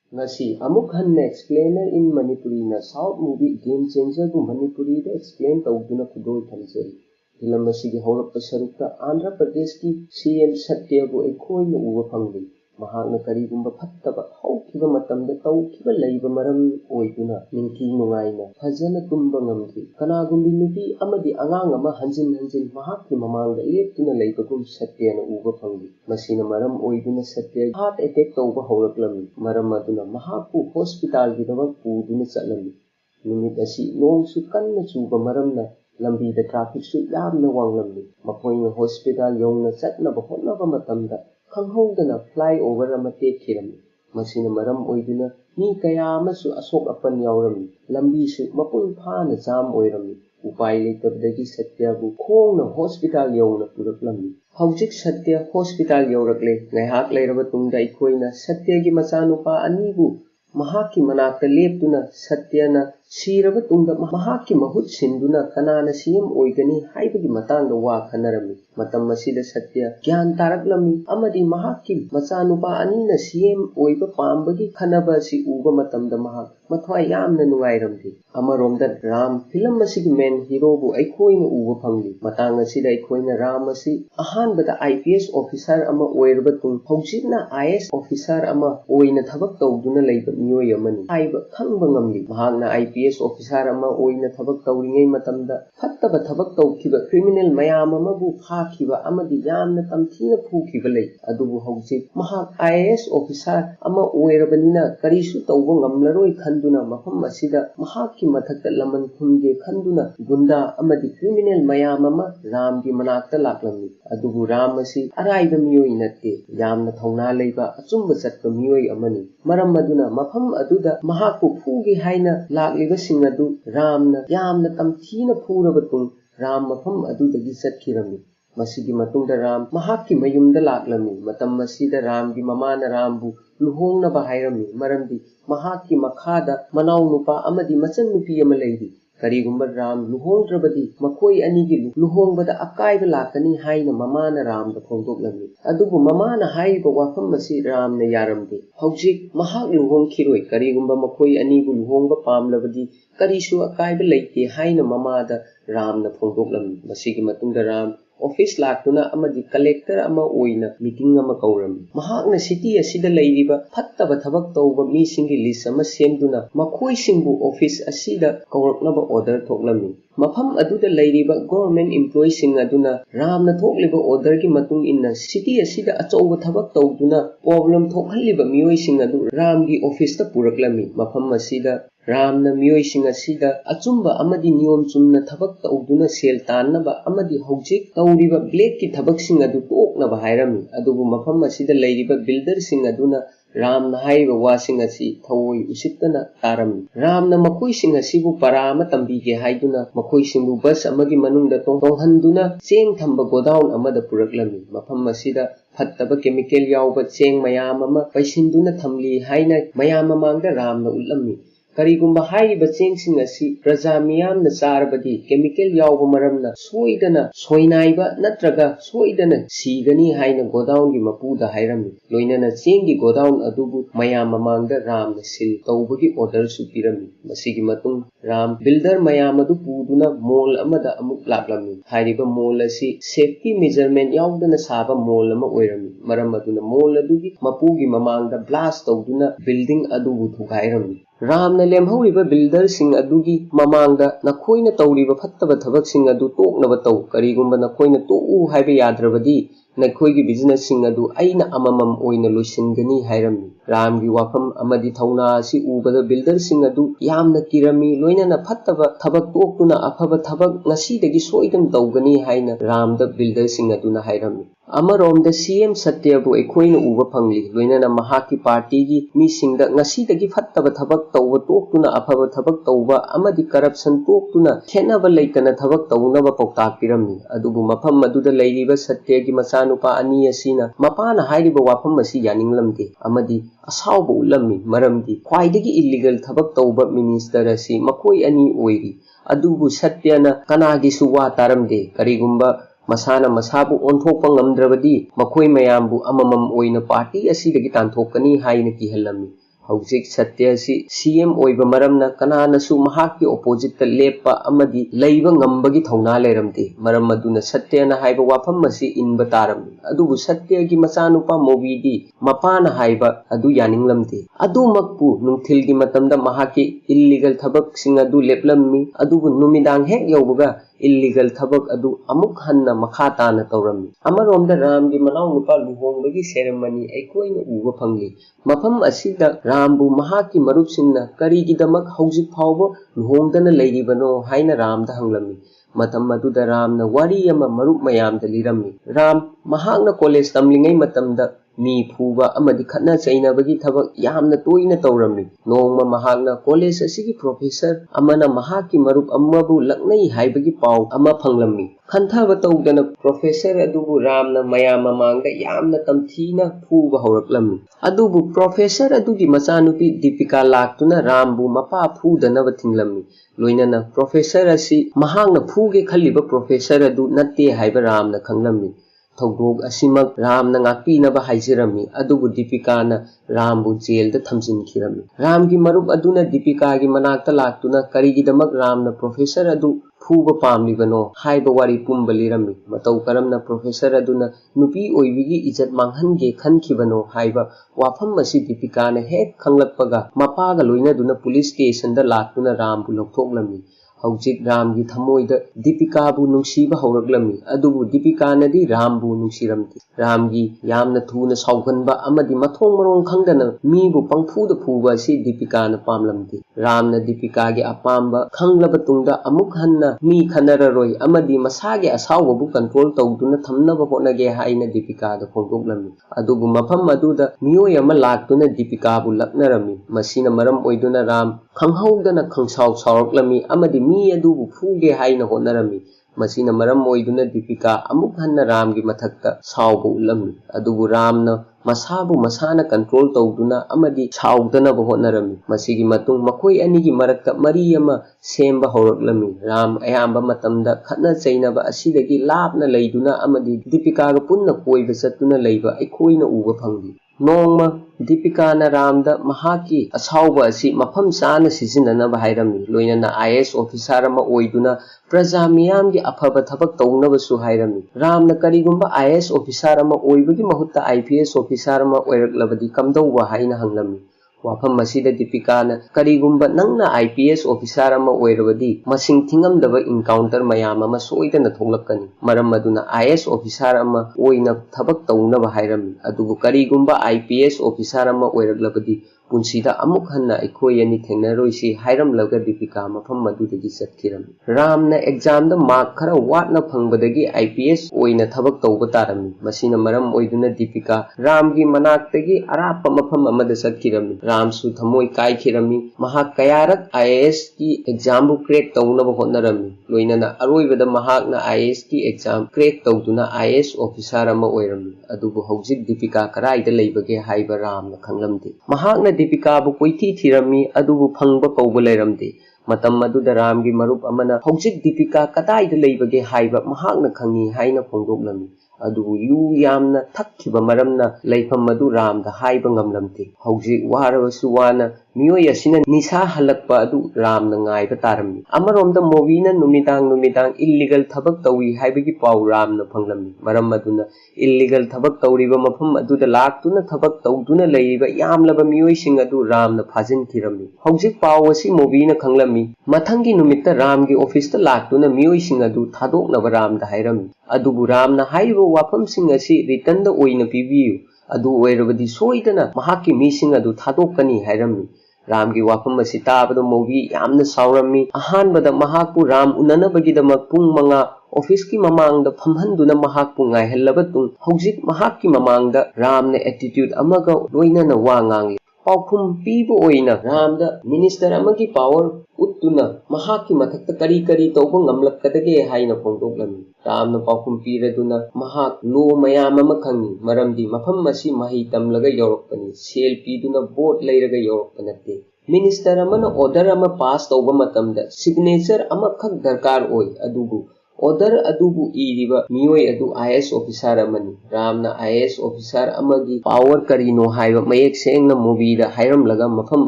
Ngasi amuk hanna explainer in Manipuri na South movie Game Changer bu Manipuri da explain tawduna khudoi thamjari. Filam asigi hawrappa sarukta Andhra Pradesh ki CM Satya bu ekhoina uba phangli. Mahakna karigumba phattaba hawkiba matamda tawkiba leiba maram oiduna ningki nungaina fajana tumba ngamdri. Kanagumbi nupi amadi angang ama hanjin mahakki mamangda leptuna leibagum Satya na uba phangli. Masina maram oiduna Satya heart attack tawba hawraklami. Maram aduna mahakku hospital gidawak puduna chatlami. Numit asi nong su kanna chuba maramna lambi da traffic su yamna wanglamni. Mapoina hospital yongna chatnaba hotnaba matamda khanghoudana flyover ama tekhiram. Masina maram oiduna mi kaya amasu asok apan yawrami. Lambi su mapun phana jam oirami. Upai leitabdagi Satya bu khongna hospital yongna puraklami. Haujik Satya hospital yawrakle ngaihak leiraba tungda ikhoina Satya gi machanupa ani bu mahakki manakta leptuna Satyana siraba tungda mahakki mahut sinduna kanana CM oigani haibagi matangda wa khanarami. Matam asida Satya gyan taraklami amadi mahakki machanupa anina CM oiba pambagi khanaba si uba matamda mahak mathwai yamna nungairamdi. Amaromda Ram film asigi main hero bu aikhoina uba phangli. Matang asida aikhoina Ram asi ahanbada IPS officer ama oiraba tung haujikna IS officer ama oina thabak tawduna leiba miyoi amani haiba khangba ngamli. Mahakna IPS officer ama oina thabak tawringai matamda phattaba thabak tawkhiba criminal mayam ama bu phakhiba amadi yamna tamthina phukhiba lei. Adubu haujik mahak IS officer ama oirabanina karisu tawba ngamlaroi khanduna mafam asida mahakki mathakta laman khunge khanduna gunda amadi criminal mayam ama Ramgi manakta laklami. Adubu Ram asi araiba miyoi natte yamna thauna leiba achumba chatpa miyoi amani. Maram aduna mafam aduda mahakku phugi haina lakliba singadu Ramna yamna tamthina phuraba tung Ram mafam adudagi chatkirami. Masigi matungda Ram mahakki mayumda laklami. Matam masida Ramgi mamana Rambu luhongna bahairami. Maramdi mahakki makhada manaw nupa amadi machan nupi ama leidi. Karigumba Ram luhongdrabadi makoi anigi luhongbada akaiba lakani haina mamana Ramda phongdoklami. Adubu mamana haiba wafam masi Ramna yaramde. Haujik mahak luhongkhiroi karigumba makoi anibu luhongba pamlabadi karisu akaiba leite haina mamada Ramna phongdoklami. Masigi matungda Ram office laktuna amadi collector ama oina meeting ama kaurami. Mahakna city asida leiriba phattaba thabak tawba mi singi list ama semduna makhoi singbu office asida kauraknaba order thoklami. Mafam aduda leiriba government employee sing aduna Ramna thokliba order gi matung inna city asida achouba thabak tawduna problem thokhalliba miyoi sing adu Ramgi office ta puraklami. Mafam asida Ramna miyoi sing asida achumba amadi niyom chumna thabak tawduna sel tannaba amadi haujik tawriba black ki thabak sing adu toknaba hairami. Adubu mafam asida leiriba builder sing aduna Ramna haiba wasing asi thawoi usittana tarami. Ramna makoi sing asibu parama tambige haiduna makoi singbu bus amagi manungda tonghanduna cheng thamba godown amada puraklami. Mafam asida phattaba chemical yauba cheng mayam ama paisinduna thamli haina mayam mamangda Ramna ullammi. Karigumba haiba cheng sing asi praja miyamna charabadi chemical yauba maramna soidana soinaiba natraga soidana sigani haina godown gi mapuda hairami. Loinana chengi godown adubu mayam mamangda Ramna sil tawbagi order su pirami. Masigi matung Ram builder mayam adu puduna mall amada amuk laklami. Hairiba mall asi safety measurement yaudana saba mall ama oirami. Maram aduna mall adugi mapugi mamangda blast tawduna building adubu thugairami. Ramna lemhoriba builder sing adugi mamangda nakhoina tawriba phattaba thabak sing adu toknaba taw. Karigumba nakhoina toku haiba yadrabadi nakhoigi business sing adu aina amamam oina loisingani hairami. Ramgi wafam amadi thauna asi ubada builder sing adu yamna kirami loinana phattaba thabak toktuna afaba thabak ngasidagi soidam tawgani haina Ramda builder sing aduna hairami. Amaromda CM Satya bu ekhoina uba phangli loinana mahaki party gi mi singda ngasidagi phattaba thabak tawba toktuna afaba thabak tawba amadi corruption toktuna khenaba leitana thabak tawnaba pawtak pirami. Adubu mafam aduda leiriba Satya gi machanupa ani asina mapana hairiba wafam asi yaninglamde amadi asauba ullammi. Maramdi khwaidagi illegal thabak tawba minister asi makoi ani oiri. Adubu Satyana kanagi suwa taramde. Karigumba masana masabu onthokpa ngamdrabadi makoi mayambu amamam oina party asidagi tanthokani haina kihallammi. हौजिक सत्य असि CM ओइबा मरमना कनानसु महाकि opposite Lepa अमदि लैबा ngambagi थौना लेरमदे मरम मदुना सत्यना हाइबा वाफम मसी इनबा तारम अदुबु सत्यगी मचानुपा मोबीदी मपाना हाइबा अदु यानिंगलमदे अदुमकपु नुंथिलगी मतमदा महाकि illegal थबक सिंग अदु लेपलम्मी अदुबु नुमिदांग हेक यौबगा illegal थबक अदु अमुक हन्ना मखा ताना तौरम्मी अमरोमदा रामगी मनाव नुपा लुहोंबगी सेरेमनी ऐकोइना उबा फंगली मफम असिदा रामबु महाकि मरुपसिंगना करिगिदमक हौजिक फावबो लुहोंगदना लैरिबनो हाइना रामदा हंगलम्मी मतम मदुदा रामना वारी अमा मरुप मयामदा लिरम्मी राम महाकना कॉलेज तमलिंगै मतमदा मी फूबा अमदि खतना चैनबगी थबक यामना तोइना तौरम्मी नोंगमा महाकना कॉलेज असिगी प्रोफेसर अमना महाकि मरुप अम्मबु लक्नै हाइबगी पाव अमा फंगलम्मी खंथाबा तौदना प्रोफेसर अदुबु रामना मयाम ममांगदा यामना तमथीना फूबा हौरकलम्मी अदुबु प्रोफेसर अदुगी मचानुपी दीपिका लाक्तुना रामबु मपा फूदनबा थिंगलम्मी लोइनना प्रोफेसर असि महाकना फूगे खल्लिबा प्रोफेसर अदु नत्ते हाइबा रामना खंगलम्मी थौदोग असिमक रामना ngakpinaba हाइजिरम्मी अदुबु दीपिकाना रामबु जेलदा थमजिनखिरम्मी रामगी मरुप अदुना दीपिकागी मनाक्ता लाक्तुना करिगिदमक रामना प्रोफेसर अदु फूबा पामलिबनो हाइबा वारी पुंबा लिरम्मी मतौ करमना प्रोफेसर अदुना नुपी ओइबिगी इज्जत मांगहनगे खनखिबनो हाइबा वाफम असी दीपिकाना हेक खंगलकपगा मपागा लोइनदुना पुलिस स्टेशनदा लाक्तुना रामबु लौथोकलम्मी हौजिक रामगी थमोइदा दीपिकाबु नुंसीबा हौरकलम्मी अदुबु दीपिकानदी रामबु नुंसीरमती रामगी यामना थूना साउगनबा अमदि मथोंग मरोंग खंगदना मीबु पंगफूदा फूबा असि दीपिकाना पामलमती रामना दीपिकागे अपाम्बा खंगलबा तुंगदा अमुक हन्ना मी खनररोय अमदि मसागे असावबु कंट्रोल तौदुना थमनबा होनगे हाइना दीपिकादा फोंदोकलम्मी अदुबु मफम अदुदा मियोय अमा लाक्तुना दीपिकाबु लक्नरम्मी मसीना मरम ओइदुना राम खंगहौदना खंसाव सावरकलम्मी अमदि मी अदुबु फूगे हाइना होनरम्मी मसीना मरम ओइदुना दीपिका अमुक हन्ना रामगी मथक्ता सावबु उलम्मी अदुबु रामना मसाबु मसाना कंट्रोल तौदुना अमदि सावदनबा होनरम्मी मसीगी मतुंग मखोय अनिगी मरक्ता मरी अमा सेम्बा हौरकलम्मी राम अयाम्बा मतमदा खतना चैनबा असिदगी लापना लैदुना अमदि दीपिकागा पुन्ना कोइबा चत्तुना लैबा ऐखोइना उबा फंगली नोंगमा दीपिकाना रामदा महाकी असावबा असि मफम चाना सिजिननबा हाइरम्मी लोइनना आईएएस ऑफिसर अमा ओइदुना प्रजा मियामगी अफबा थबक तौनबसु हाइरम्मी रामना करिगुंबा आईएएस ऑफिसर अमा ओइबगी महुत्ता आईपीएस ऑफिसर अमा ओइरकलबदी कमदौबा हाइना हंगलम्मी वाफम मसीदा दीपिकाना करिगुंबा नंगना आईपीएस ऑफिसर अमा ओइरबदी मसिंग थिंगमदबा इनकाउंटर मयाम अमा सोइदना थोलकनी मरम मदुना आईएएस ऑफिसर अमा ओइना थबक तौनबा हाइरम्मी अदुबु करिगुंबा आईपीएस ऑफिसर अमा ओइरकलबदी पुंसीदा अमुक हन्ना ऐखोय अनि थेंगनरोइसि हाइरमलगा दीपिका मफम मदुदगी चटखिरम्मी रामना एग्जाम दा मार्क खरा वाटना फंगबदगी आईपीएस ओइना थबक तौबा तारम्मी मसीना मरम ओइदुना दीपिका रामगी मनाक्तगी अराप मफम अमदा चटखिरम्मी रामसु थमोय कायखिरम्मी महाक कयारक आईएएस की एग्जाम बु क्रैक तौनबा होनरम्मी लोइनना अरोइबदा महाकना आईएएस की एग्जाम क्रैक तौदुना आईएएस ऑफिसर अमा ओइरम्मी अदुबु हौजिक दीपिका कराइदा लैबगे हाइबा रामना खंगलमदे महाकना दीपिकाबु कोइथी थिरम्मी अदुबु फंगबा कौबा लैरमदे मतम मदुदा रामगी मरुप अमना हौजिक दीपिका कदाइदा लैबगे हाइबा महाकना खंगी हाइना फोंदोकलम्मी अदुबु यू यामना थक्खिबा मरमना लैफम मदु रामदा हाइबा ngamlamte हौजिक वारबसु वाना मियोय असिना निसा हलकपा अदु रामना ngaइबा तारम्मी अमरोमदा मोवीना नुमिदांग इल्लीगल थबक तौई हाइबगी पाउ रामना फंगलम्मी मरम मदुना इल्लीगल थबक तौरिबा मफम अदुदा लाक्तुना थबक तौदुना लैबा यामलबा मियोय सिंग अदु रामना फाजिनखिरम्मी हौजिक पाउ असि मोवीना खंगलम्मी मथंगी नुमित्ता रामगी ऑफिसता लाक्तुना मियोय सिंग अदु थादोकनबा रामदा हाइरम्मी अदुबु रामना हाइबा वाफम सिंग असि रिटर्नदा ओइना पिबियु अदु ओइरबदी सोइदना महाकी मीसिंग अदु थादोकनी हाइरम्मी रामगी वाफम असि ताबदा मोवी यामना सावरम्मी अहानबदा महाकपु राम उननबगीदमक पुंग मंगा ऑफिस की ममांगदा फमहनदुना महाकपु ngaihallaba tung हौजिक महाकी ममांगदा रामना एटीट्यूड अमगा लोइनना वा ngangi पाउखुम पीबो ओइना रामदा मिनिस्टर अमगी पावर उत्तुना महाकी मथक्ता करी करी तौबा ngamlakkadage हाइना फोंदोकलम्मी रामना पाउखुम पीरदुना महाक लो मयाम अमा खंगी मरमदी मफम असि मही तमलगा यौरकपनी सेल पीदुना बोट लैरगा यौरकप नत्ते मिनिस्टर अमना ऑर्डर अमा पास तौबा मतमदा सिग्नेचर अमा खक दरकार ओइ अदुबु order adubu iriba miyoi adu IS officer amani ramna IS officer amagi power karino haiba mayek sengna movie da hairam laga mafam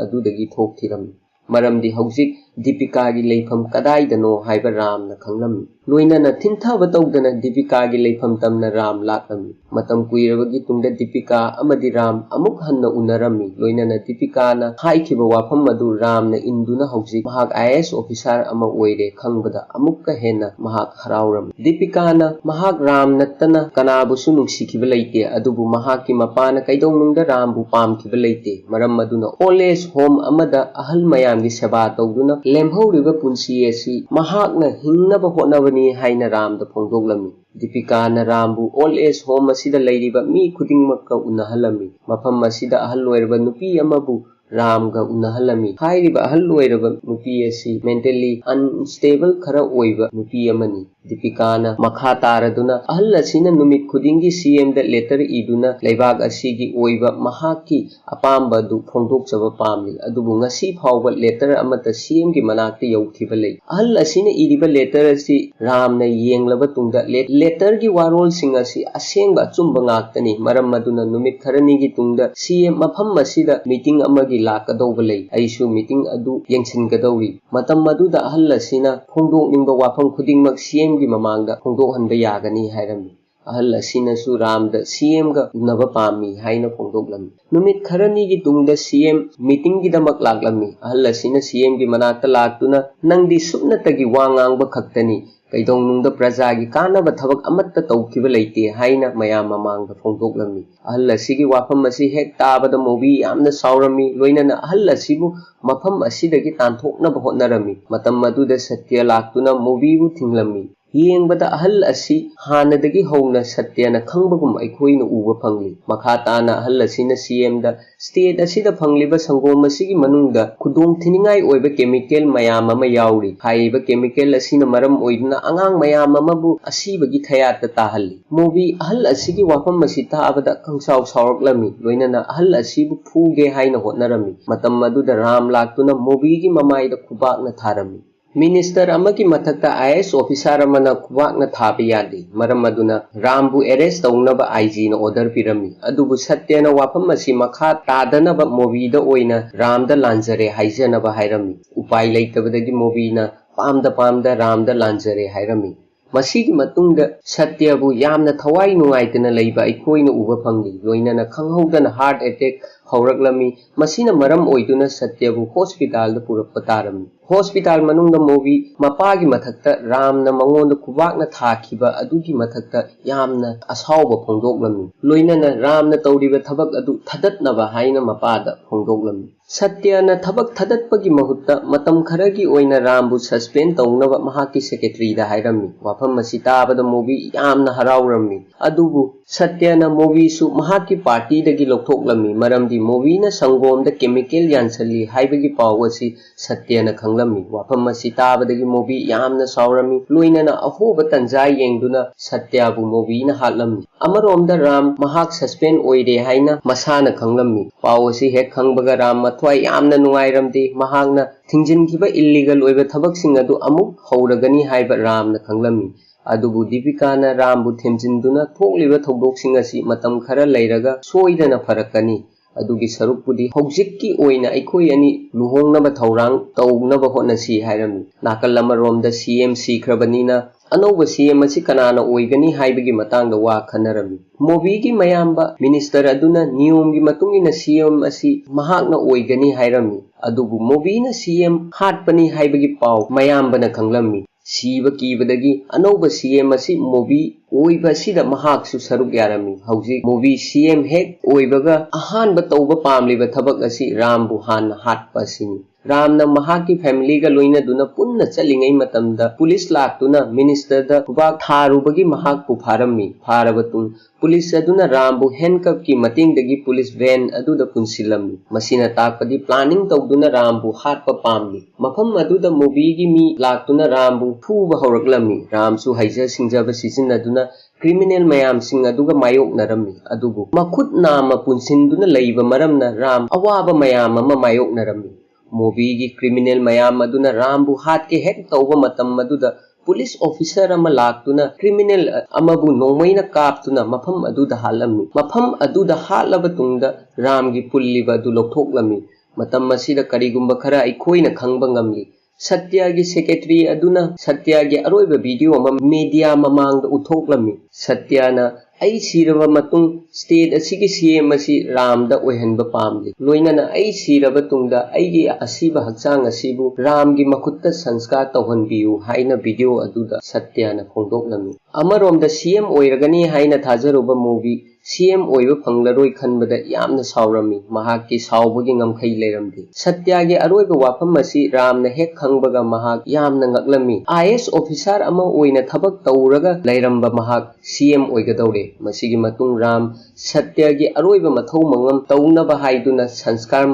adu dagi thok thiram maramdi haujik Deepika gi leifam kadai dano haiba ram na khanglam loina na thintha batawdana Deepika gi leifam tamna ram lakam matam kuirabagi tungda Deepika amadi ram amuk hanna unarami loina na Deepika na haikhiba wafam adu ram na induna haujik mahak IS officer ama oire khangbada amukka hena mahak harawram Deepika na mahak ram nattana kanabusu nungsikhiba leite adubu mahakki mapana kaidonungda rambu pamkhiba leite maram maduna old age home amada ahal mayamgi seba tawduna lemhoriba punsi asi mahakna hingnaba hotnabani haina ramda phongdoklami Deepika na rambu old age home asida leiriba mi khudingmakka unahalami mafam asida ahal loiraba nupi amabu ramga unahalami hairiba ahal loiraba nupi asi mentally unstable khara oiba nupi amani Deepika na makha taraduna ahal asina numit khudingi CM da letter iduna leibak asigi oiba mahakki apamba du phongdokchaba pamli adubu ngasi phawba letter amata CM gi manakta yaukhiba lei ahal asina iriba letter asi ramna yenglaba tungda letter gi warol sing asi asengba chumba ngaktani maram maduna numit kharani gi tungda CM mafam asida meeting amagi lakadawba lei aisu meeting adu yengsingadawri matam maduda ahal asina phongdokningba wafam khudingmak CM gi mamangda phongdokhanba yagani hairami ahal asina su ramda CM ga unaba pami haina phongdoklami numit kharani gi tungda CM meeting gi damak laklami ahal asina CM gi manakta laktuna nangdi supnatagi wangangba khaktani kaidongnungda praja gi kanaba thabak amatta tawkhiba leite haina mayam mamangda phongdoklami ahal asigi wafam asi hek tabada movie yamna saurami loinana ahal asibu mafam asidagi tanthoknaba hotnarami matam maduda satya laktuna movie bu thinglami yengbada ahal asi hanadagi howna satyana khangbagum aikoina uba phangli makha tana ahal asina CM da state asida phangliba sangom asigi manungda khudong thiningai oiba chemical mayam ama yauri haiba chemical asina maram oiduna angang mayam amabu asibagi thayata tahalli movie ahal asigi wafam masita abada khangsaw sawraklami loinana ahal asibu phuge haina hotnarami matam maduda ram laktuna movie gi mamaida khubakna tharami Minister amaki mathakta IS officer amana khubakna thabi yadi maram aduna rambu arrest tawnaba IG na order pirami adubu satyana wafam asi makha tadanaba movie da oina ramda lanjare haijanaba hairami upai leitabadagi movie na pamda ramda lanjare hairami masigi matungda satyabu yamna thawai nungaitana leiba aikoina uba phangli loinana khanghaudana heart attack hawraklami masina maram oiduna satyabu hospital da purakpa tarami hospital manungda movie mapagi mathakta ramna mangonda kubakna thakhiba adugi mathakta yamna asawba phongdoklami loinana ramna tawriba thabak adu thadatnaba haina mapada phongdoklami satyana thabak thadatpagi mahutta matam kharagi oina rambu suspend tawnaba mahaki secretary da hairami wafam masitabada movie yamna harawrami adubu satyana movie su mahaki party dagi loktoklami maramdi movie na sangom da chemical yansali haibagi pawasi satyana khanglami wafam masitabadagi movie yamna sawrami loinana ahoba tanjai yengduna satyabu movie na hatlami amarom da ram mahak suspend oire haina masana khanglami pawasi hek khangbaga ram mathwai yamna nungairamdi mahakna thingjinkiba illegal oiba thabaksing adu amuk howragani haiba ramna khanglami adubu Deepika na rambu themjinduna thokliba thogdoksing asi matam khara leiraga soidana farakani adugi sarupudi hojikki oina aikoi ani luhongnaba thaurang tawnaba honasi hairami nakal amaromda CM sikhrabanina anouba CM asi kanana oigani haibagi matangda wa khanarami movie gi mayamba minister aduna niyomgi matungina CM asi mahakna oigani hairami adubu movie na CM hatpani haibagi paw mayambana khanglami siba kibadagi anouba CM asi movie oiba sida mahaksu saruk yarami hauji movie CM hek oibaga ahanba tawba pamliba thabak asi rambu han hatpa sini ramna mahaki family ga loina duna punna chalingai matamda police laktuna minister da kubak tharubagi mahak pu pharami pharabatung police aduna rambu handcuff ki mating dagi police van aduda punsilami masina takpadi planning tawduna rambu hatpa pamli mafam aduda movie gi mi laktuna rambu phuba hawraklami ramsu haija singjaba sisinaduna criminal mayam sing aduga mayok narami adubu makhut nama punsinduna leiba maramna ram awaba mayam ama mayok narami movie gi criminal mayam aduna rambu hat ke hek tawba matam maduda police officer अमा लाक्तुना criminal अमाबु नोंमैना काप्तुना मफम अदुदा हालम्मी मफम अदुदा हालबा तुंगदा रामगी पुल्लिबा अदु लौथोक्लम्मी मतम मसीदा करिगुंबा खरा अखोइना खंगबा ngamli सत्यागी secretary अदुना सत्यागी अरोइबा video अमा media ममांगदा उथोक्लम्मी सत्याना आई सीरबा मतुंग state असिगी CM असि रामदा ओइहनबा पामली लोइनाना आई सीरबा तुंगदा आईगी असिबा हक्चांग असिबु रामगी मखुत्ता संस्कार तौहनबियु हाइना वीडियो अदुदा सत्याना फोंदोक्लम्मी अमरोमदा सीएम ओइरगनी हाइना थाजरुबा मूवी सीएम ओइबा फंगलरोइ खनबदा यामना सावरमी महाकि सावबगी ngamkhai लेरमदि सत्यागी अरोइबा वाफम असि रामना हेक खंगबगा महाक यामना ngaklammi IS ऑफिसर अमा ओइना थबक तौरगा लेरमबा महाक सीएम ओइगदौरे मसिगी मतुंग राम सत्यागी अरोइबा मथौ मंगम तौनबा हाइदुना संस्कार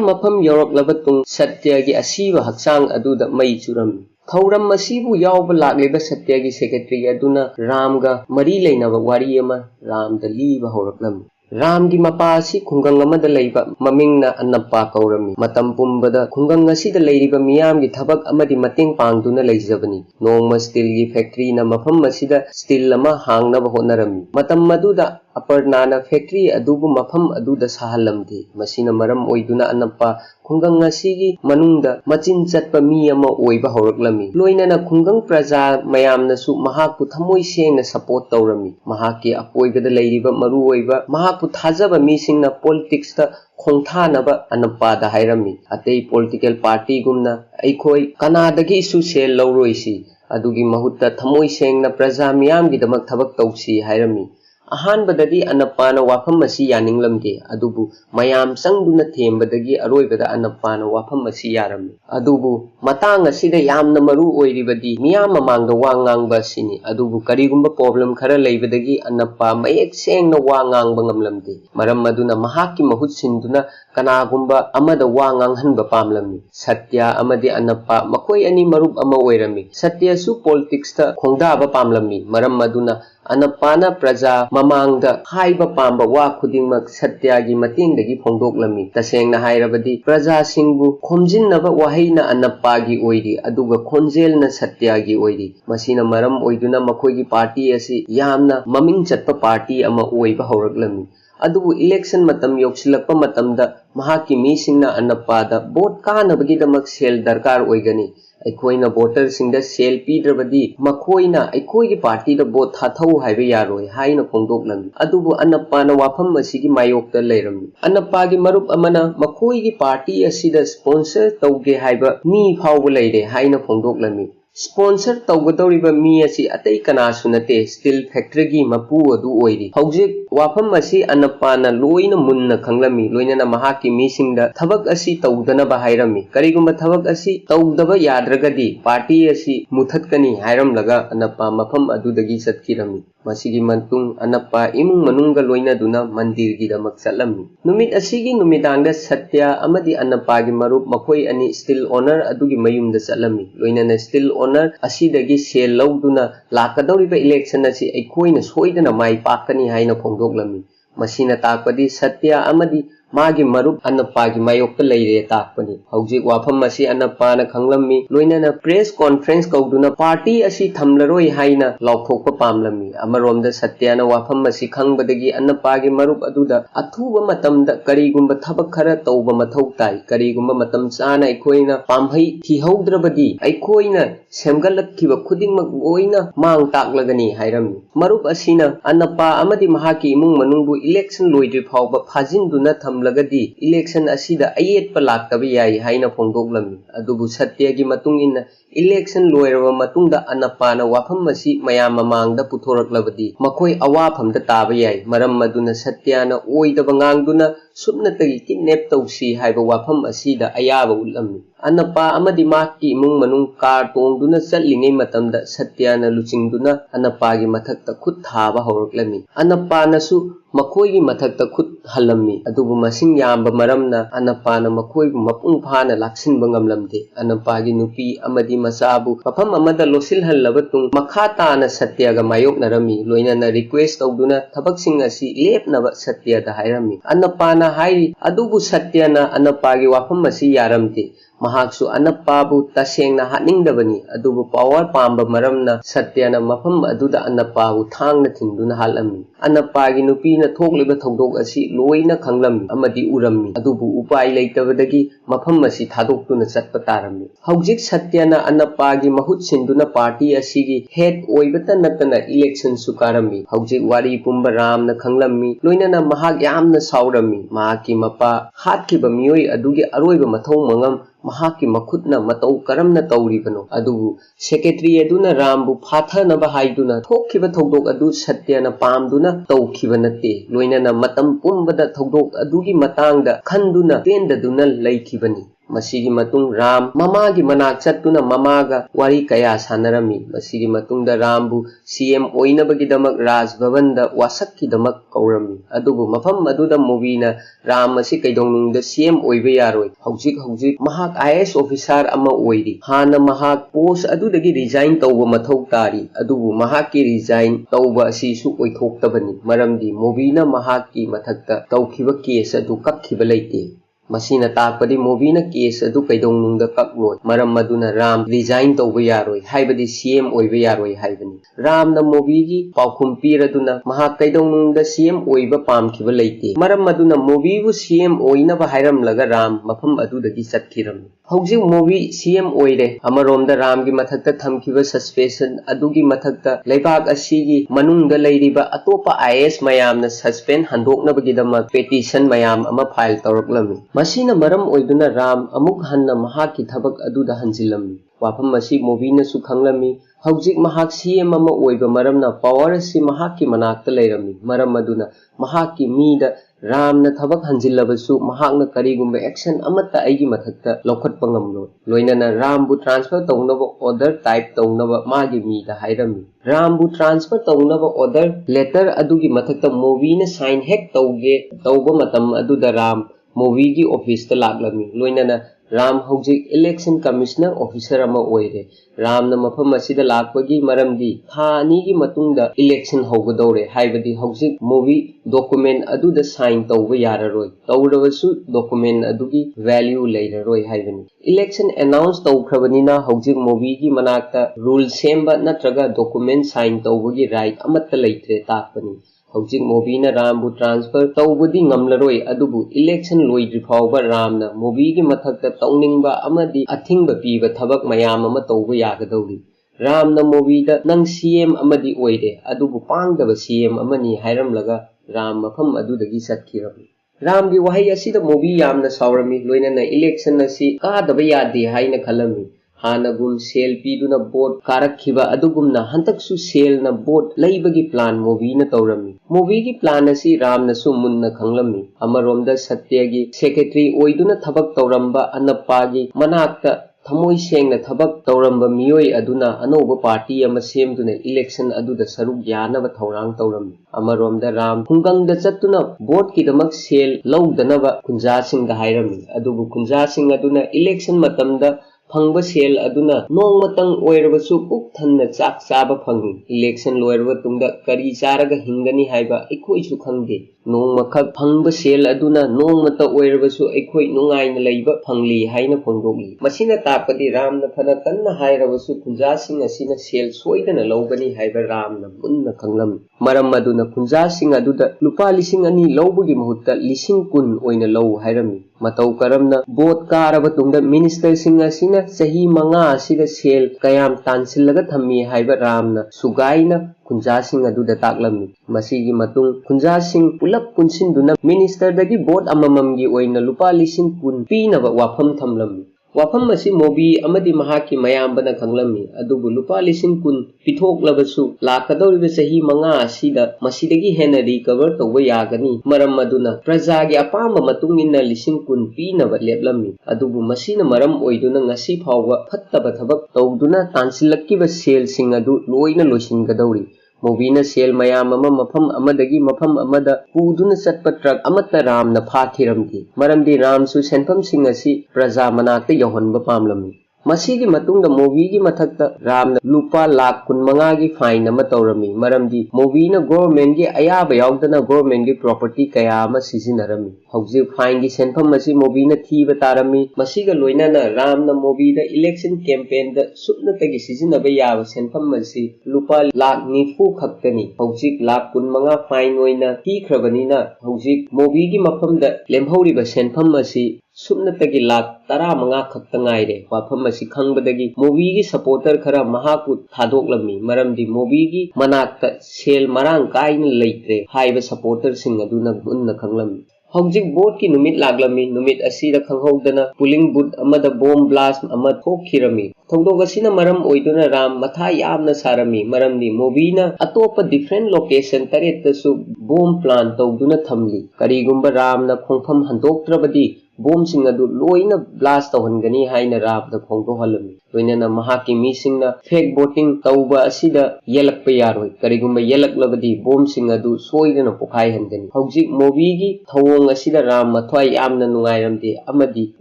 मफम यौरक्लबा तुंग सत्यागी असिबा हक्चांग अदुदा मई चुरम्मी थौरम मसीबु यावबा लाक्लेबा सत्यागी सेक्रेटरी अदुना रामगा मरी लेनबा वारी अमा रामदा लीबा हौरक्लम्मी रामगी मपासी खुंगंग अमदा लैबा ममिंगना अन्नप्पा कौरमी मतम पुंबदा खुंगंग असिदा लैरिबा मियामगी थबक अमदी मतेंग पांगदुना लैजबनी नोंगमा स्टीलगी फैक्ट्री ना मफम असिदा स्टील अमा हांगनबा होनरमी मतम मदुदा अपर्नाना फैक्ट्री अदुबु मफम अदुदा साहलमदि मसिना मरम ओइदुना अन्नप्पा खुंगंग असिगी मनुंगदा मचिन चटपा मी अमा ओइबा हौरक्लमी लोइनाना खुंगंग प्रजा मयामनसु महाकु थमोइ सेंगना सपोर्ट तौरमी महाकि अपोइबदा लैरिबा मरु ओइबा महाकु थाजबा मीसिंगना पॉलिटिक्स ता खोंथानबा अन्नप्पादा हाइरमी अतै पॉलिटिकल पार्टी गुमना अइखोइ कनादगी इशू सेल लौरोइसी अदुगी महुत्ता थमोइ सेंगना प्रजा मियामगिदमक थबक तौसी हाइरमी अहानबदगी अन्नप्पाना वाफम असी यानिंगलमदे अदुबु मयाम संगदुना थेमबदगी अरोइबदा अन्नप्पाना वाफम असी यारमि अदुबु मतांग असिदा यामना मरु ओइरिबदी मियाम ममांगदा वा ngangbा सिनि अदुबु करिगुंबा प्रॉब्लम खरा लैबदगी अन्नप्पा मयेक सेंगना वा ngangbा ngamlamदे मरम मदुना महाकि महुत सिंदुना कनागुंबा अमदा वा nganghनबा पामलमि सत्य अमदि अन्नप्पा मखोइ अनि मरुप अमा ओइरमि सत्यसु पॉलिटिक्स ता खोंदाबा पामलमि मरम मदुना अन्नप्पाना प्रजा ममांगदा हाइबा पांबा वा खुदिंगमक सत्यागी मतेंगदगी फोंदोक्लमी तसेंगना हाइरबदी प्रजा सिंगबु खोमजिनबा वाहैना अन्नप्पागी ओइरी अदुगा खोंजेलना सत्यागी ओइरी मसिना मरम ओइदुना मखोइगी पार्टी असि यामना ममिंग चटपा पार्टी अमा ओइबा हौरक्लमी अदुबु इलेक्शन मतम योक्सिलक्पा मतमदा महाकि मीसिंगना अन्नप्पादा वोट कानबगीदमक सेल दरकार ओइगनी अखोइना वोटर सिंगदा सेल पीद्रबदी मखोइना अखोइगी पार्टी दा वोट थाथौ हाइबा यारोइ हाइना फोंदोक्लमी अदुबु अन्नप्पाना वाफम असिगी मायोक्ता लैरमि अन्नप्पागी मरुप अमना मखोइगी पार्टी असिदा स्पॉन्सर तौगे हाइबा मी फावबा लैरे हाइना फोंदोक्लमी स्पॉन्सर तौगदौरिबा मी असि अतै कनासु नते स्टील फैक्ट्री की मपू अदु ओइरी हौजिक वाफम असि अन्नप्पाना लोइना मुन्ना खंगलमी लोइना महाकि मीसिंगदा थबक असि तौदनबा हाइरमी करिगुंबा थबक असि तौदबा याद्रगदी पार्टी असि मुथतकनी हाइरमलगा अन्नप्पा मफम अदुदगी चतकिरमी मसिगी मंतुंग अन्नप्पा इमुंग मनुंगा लोइना दुना मंदिर की दमक चलमी नुमित असिगी नुमिदांगदा सत्य अमदि अन्नप्पागी मरुप मखोइ अनि स्टील ओनर अदुगी मयुमदा चलमी लोइना स्टील ओनर असिदगी सेल लौदुना लाकदौरिबा इलेक्शन असि अखोइना सोइदना माइ पाकनी हाइना फोंदोक्लमी मसिना ताकपदी सत्य अमदि मागी मरुप अन्नप्पागी मायोक्ता लैरे ताकपनी हौजिक वाफम असि अन्नप्पाना खंगलमी लोइना प्रेस कॉन्फ्रेंस कौदुना पार्टी असि थमलरोइ हाइना लौथोकपा पामलमी अमरोमदा सत्याना वाफम असि खंगबदगी अन्नप्पागी मरुप अदुदा अथुबा मतमदा करिगुंबा थबक खरा तौबा मथौ ताइ करिगुंबा मतम चाना अखोइना पामहै थिहौद्रबदी अखोइना सेमगलखिबा खुदिंगमक ओइना मांग ताकलगनी हाइरमी मरुप असिना अन्नप्पा अमदि महाकि इमुंग मनुंगबु इलेक्शन लोइद्रि फावबा फाजिनदुना लगदी इलेक्शन असिदा अयेतपा लाक्तबा याइ हाइना फोंदोक्लमी अदुबु सत्यगी मतुंगिना इलेक्शन लोइरबा मतुंगदा अन्नप्पाना वाफम असि मयाम ममांगदा पुथोरक्लबदी मखोइ अवाफमदा ताबा याइ मरम मदुना सत्याना ओइदबा nganगदुना सुपनतगी किडनैप तौसी हाइबा वाफम असिदा अयाबा उलमि अन्नप्पा अमदि माकी इमुंग मनुंग कार तोंगदुना चलिङै मतमदा सत्याना लुचिंगदुना अन्नप्पागी मथक्ता खुद थाबा हौरक्लमी अन्नप्पानासु मखोइगी मथक्ता खुद हलम्मी अदुबु मसिंग यामबा मरमना अन्नप्पाना मखोइबु मपुंग फाना लाक्सिनबा ngamlamde अन्नप्पागी नुपी अमदि मचाबु मफम अमदा लोसिलहल्लबा तुंग मखा ताना सत्यागा मायोक्नरमी लोइनाना रिक्वेस्ट तौदुना थबकसिंग असि लेपनबा सत्यादा हाइरमी अन्नप्पाना हाइरी अदुबु सत्याना अन्नप्पागी वाफम असि यारमते महाकसु अनप्पाबु तसेंगना हानिंगदबनी अदुबु पावर पाम्बा मरमना सत्यना मफम अदुदा अनप्पाबु थांगना थिंदुना हालमी अनप्पागी नुपीना थोकलिबा थौदोक असि लोइना खंगलमी अमदि उरम्मी अदुबु उपाय लेतबदगी मफम असि थादोक्तुना चटपा तारम्मी हौजिक सत्यना अनप्पागी महुत सिंदुना पार्टी असिगी हेड ओइबता नतना इलेक्शन सुकारम्मी हौजिक वारी पुंबा रामना खंगलमी लोइना महाक यामना सावरम्मी महाकी मपा हातकिबा मियोय अदुगी अरोइबा मथौ मंगम महाकी मखुतना मतौ करमना तौरिबनो अदुबु सेक्रेटरी अदुना रामबु फाथनबा हाइदुना थोखिबा थौदोक अदु सत्यना पामदुना तौखिबा नते लोइना मतम पुंबदा थौदोक अदुगी मतांगदा खंदुना पेंददुना लैखिबनी मसीगी मतुंग राम ममागी मनाक चत्तुना ममागा वारी कया सानरमी मसीगी मतुंगदा रामबु सीएम ओइनबगिदमक राजभवनदा वासक्किदमक कौरमी अदुबु मफम अदुदा मूवीना राम असि कैदोंनुंगदा सीएम ओइबा यारोय हौजिक महाक आईएएस ऑफिसर अमा ओइरी हाना महाक पोस्ट अदुदगी रिजाइन तौबा मथौ तारी अदुबु महाकी रिजाइन तौबा असिसु ओइथोक्तबनी मरमदी मूवीना महाकी मथक्ता तौखिबा केस अदु कक्खिबा लैते मसीना ताकपदी मूवीना केस अदु कैदोंनुंगदा कक्लोय मरम मदुना राम रिजाइन तौबा यारोय हाइबदी सीएम ओइबा यारोय हाइबनी रामना मूवीगी पाउखुम पीरदुना महाक कैदोंनुंगदा सीएम ओइबा पामखिबा लैते मरम मदुना मूवीबु सीएम ओइनबा हाइरमलगा राम मफम अदुदगी चटखिरम हौजिक मूवी सीएम ओइरे अमरोमदा रामगी मथक्ता थमखिबा सस्पेंशन अदुगी मथक्ता लेबाक असिगी मनुंगदा लैरिबा अतोपा आईएएस मयामना सस्पेंड हंदोकनबगिदमक पेटिशन मयाम अमा फाइल तौरकलमी मसीना मरम ओइदुना राम अमुक हन्ना महाकी थबक अदुदा हंजिलमी वाफम मसी मूवीना सु खंगलमी हौजिक महाक सीएम अमा ओइबा मरमना पावर असि महाकी मनाक्ता लैरमी मरम अदुना महाकी मीदा रामना थबक हंजिल्लबसु महाकना करिगुंबा एक्शन अमत्ता आइगी मथक्ता लौखटपा ngamlo लोइनाना रामबु ट्रांसफर तौनबा ऑर्डर टाइप तौनबा मागी मीदा हाइरमी रामबु ट्रांसफर तौनबा ऑर्डर लेटर अदुगी मथक्ता मूवीना साइन हेक तौगे तौबा मतम अदुदा राम मूवीगी ऑफिसता लाक्लमी लोइनाना राम हौजिक इलेक्शन कमिश्नर ऑफिसर अमा ओइरे रामना मफम असिदा लाक्पगी मरमदी था अनिगी मतुंगदा इलेक्शन हौगदौरे हाइबदी हौजिक मूवी डॉक्यूमेंट अदुदा साइन तौबा याररोय तौरबसु डॉक्यूमेंट अदुगी वैल्यू लैररोय हाइबनी इलेक्शन अनाउंस तौखरबनिना हौजिक मूवीगी मनाक्ता रूल सेम्बा नत्रगा डॉक्यूमेंट साइन तौबगी राइट अमत्ता लैत्रे ताकपनी हौजिक मूवीना रामबु ट्रांसफर तौबदी ngamlaroy adubu election loidri fawba ramna movigi mathakta tauningbा अमदि अथिंगबा पीबा थबक मयाम अमा तौबा यागदौरी रामना मूवीदा नंग सीएम अमदि ओइरे अदुबु पांगदबा सीएम अमनी हाइरमलगा राम मफम अदुदगी सत्खिरबी रामगी वहाई असिदा मूवी यामना सावरमी लोइनाना इलेक्शन असी कादबा यादे हाइना खलमी हानगुम सेल पीदुना बोट कारखिबा अदुगुमना हंतकसु सेलना बोट लैबगी प्लान मूवीना तौरमी मूवीगी प्लान असी रामनसु मुन्ना खंगलमी अमरोमदा सत्यगी सेक्रेटरी ओइदुना थबक तौरंबा अनप्पागी मनाक्ता थमोई सेंगना थबक तौरंबा मियोय अदुना अनोबा पार्टी अमा सेमदुना इलेक्शन अदुदा सरुक यानबा थौरांग तौरमी अमरोमदा राम हुंगंगदा चत्तुना बोट किदमक सेल लौदनबा खुंजासिंगदा हाइरमी अदुबु खुंजासिंग अदुना इलेक्शन मतमदा फंगबा सेल अदुना नोंगमतंग ओइरबसु पुक थन्ना चाक चाबा फंगी इलेक्शन लोइरबा तुंगदा करी चारगा हिंगनी हाइबा अखोइसु खंगदे नोंगमखक फंगबा सेल अदुना नोंगमता ओइरबसु अखोइ नुंगाइना लैबा फंगली हाइना फोंदोगली मसिना तापदि रामना फना कन्ना हाइरबसु खुंजासिंग असिना सेल सोइदना लौबनी हाइबा रामना मुन्ना खंगलम मरम अदुना खुंजासिंग अदुदा लुपा लिसिंग अनि लौबगी मुहुत्ता लिसिंग कुन ओइना लौ हाइरमी मतौ करमना बोट कारबा तुंगदा मिनिस्टर सिंग असिना सही मंगा असिदा सेल कयाम तानसिलगा थम्मी हाइबा रामना सुगाइना खुंजासिंग अदुदा ताकलमी मसीगी मतुंग खुंजासिंग पुलप पुनसिनदुना मिनिस्टर दगी बोट अमममगी ओइना लुपा लिसिंग कुन पीनबा वाफम थमलमी वाफम असी मूवी अमदि महाकी मयामबना खंगलमी अदुबु लुपा लिसिंग कुन पिथोकलबसु लाकदौरिबा सही मंगा असिदा मसीदगी हेना रिकवर तौबा यागनी मरम अदुना प्रजागी अपाम मतुंगिना लिसिंग कुन पीनबा लेपलमी अदुबु मसीना मरम ओइदुना ngasi फावबा फत्तबा थबक तौदुना तानसिलक्किबा सेलसिंग अदु लोइना लोइसिनगदौरी मूवीना सेल मयाम अमा मफम अमदगी मफम अमदा पुदुना चटपा ट्रक अमत्ता रामना फाखिरमदी मरमदी रामसु सेनफम सिंग असि प्रजा मनाक्ता यौहनबा पामलमी मसीगी मतुंग मूवी की मथक्ता राम लुपा लाख 15 की फाइन अमा तौरमी मरमदी मूवी न गवर्नमेंट की अयाब यावदना गवर्नमेंट की प्रॉपर्टी कया अमा सिजिनरमी हौजिक फाइन की सेंफम मसी मूवी न थीब तारमी मसीगा लोइनाना राम न मूवी द इलेक्शन कैंपेन द सुपनतगी सिजिनब याब सेंफम मसी लुपा लाख 90 खक्तनी हौजिक लाख 15 फाइन ओइना थीख्रबनीना हौजिक मूवी की मफम द लेमहौरिबा सेंफम मसी सुपनतगी लाख 15 खक्ता ngaire wafam asi khangbadagi movie gi supporter khara mahaku thadoklammi maramdi movie gi manakta sel marang kaina leitre haiba supporter sing aduna unna khanglammi हौजिक बोट की नुमित लागलमी नुमित असीदा खंगहौदना पुलिंग बूथ अमदा बॉम्ब ब्लास्ट अमा थोखिरमी थौदोग असिना मरम ओइदुना राम मथा यामना सारमी मरमदी मूवीना अतोप डिफरेंट लोकेशन तरेतसु बॉम्ब प्लान तौदुना थमली करीगुंबा रामना खोंफम हंदोक्त्रबदी बॉम्ब सिंग अदु लोइना ब्लास्ट तौहनगनी हाइना राबदा खोंदोहलमी लोइना महाकी मीसिंगना फेक वोटिंग तौबा असिदा येलकपा यारोय करीगुंबा येलकलबदी बॉम्ब सिंग अदु सोइदना पोखाई हनगनी हौजिक मूवी गी थौंग असिदा राम मथ्वाई यामना नुंगाइरमदे अमदी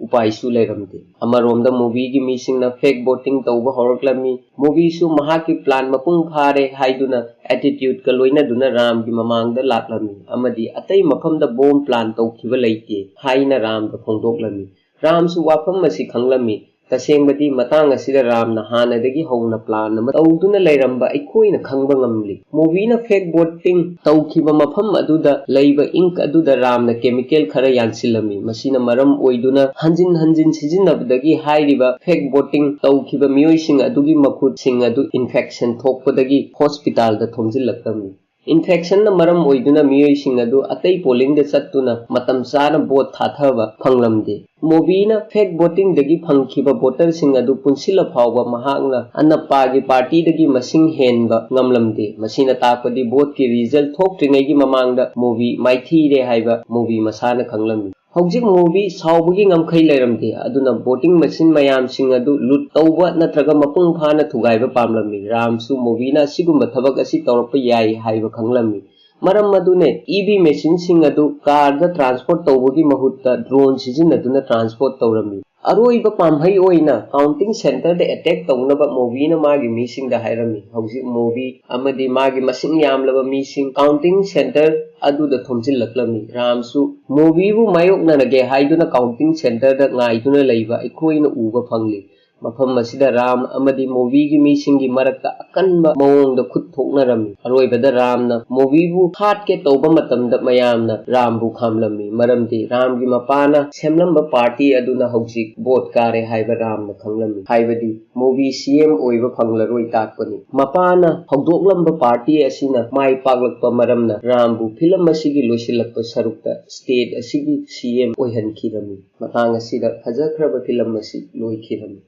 उपायसु लेरमदे अमरोमदा मूवी गी मीसिंगना फेक वोटिंग तौबा हौरकलमी मूवी सु महाकी प्लान मपुंग फारे हाइदुना एटीट्यूड का लोइना दुना राम की ममांगदा लाकलमी अमदी अतई मफमदा बॉम्ब प्लान तौखिबा लैते हाइना राम द फोंदोकलमी राम सु वाफम मसी खंगलमी तसेंबदी मतंग असिदा रामना हानदगी हौना प्लान अमा तौदुना लैरंबा अखोइना खंगबा ngamli मूवीना फेक वोटिंग तौखिबा मफम अदुदा लैबा इंक अदुदा रामना केमिकल खरा यानसिलमी मसीना मरम ओइदुना हंजिन हंजिन सिजिनबदगी हाइरिबा फेक वोटिंग तौखिबा मियोइसिंग अदुगी मखुद सिंग अदु इन्फेक्शन थोकपदगी हॉस्पिटल दा थोमजिलक्तमी इन्फेक्शन न मरम ओइदुना मियोइसिंग अदु अतई पोलिंग दे चत्तुना मतम चाना बोट थाथबा फंगलमदे मूवीना फेक वोटिंग दगी फंगखिबा वोटर सिंग अदु पुनसिला फावबा महांगना अनपागी पार्टी दगी मसिंग हेनबा ngamlamde मसीना ताकपदी वोट की रिजल्ट थोक्ट्रिंगैगी ममांगदा मूवी माइथीरे हाइबा मूवी मसाना खंगलमी हौजिक मूवी सावबगी ngamkhai लेरमदे अदुना वोटिंग मशीन मयाम सिंग अदु लूट तौबा नत्रगा मपुंग फाना थुगाइबा पामलमी रामसु मूवीना सिगुम्बा थबक असि तौरप याई हाइबा खंगलमी मरम मदुने ईवी मशीन सिंग अदु कार दा ट्रांसपोर्ट तौबगी महुत्ता ड्रोन सिजिनदुना ट्रांसपोर्ट तौरमी अरोइबा पामहै ओइना काउंटिंग सेंटर दे अटैक तौनबा मूवीना मागी मीसिंग दा हाइरमी हौजिक मूवी अमदी मागी मसिंग यामलबा मीसिंग काउंटिंग सेंटर अदुदा थोमजिलक्लमी रामसु मूवीबु मायोकनगे हाइदुना काउंटिंग सेंटर दा ngaiduna leiba अखोइना उबा फंगली मफम मसिदा राम अमदी मूवी की मीसिंगी मरक्ता अकनबा मवोंगदा खुद थोकनरमी अरोइबदा रामना मूवीबु हाट के तौबा मतमदा मयामना रामबु खामलमी मरमदी राम की मपाना सेमलंबा पार्टी अदुना हौजिक बोट कारे हाइबा रामना खंगलमी हाइबदी मूवी सीएम ओइबा फंगलरोइ ताकपनी मपाना हौदोकलंबा पार्टी असिना माइ पागलकपा मरमना रामबु फिल्म असिगी लोइसिलक्पा सरुक्ता स्टेट असिगी सीएम ओइहनखिरमी मतांग असिदा फजखरबा फिल्म असि लोइखिरमी।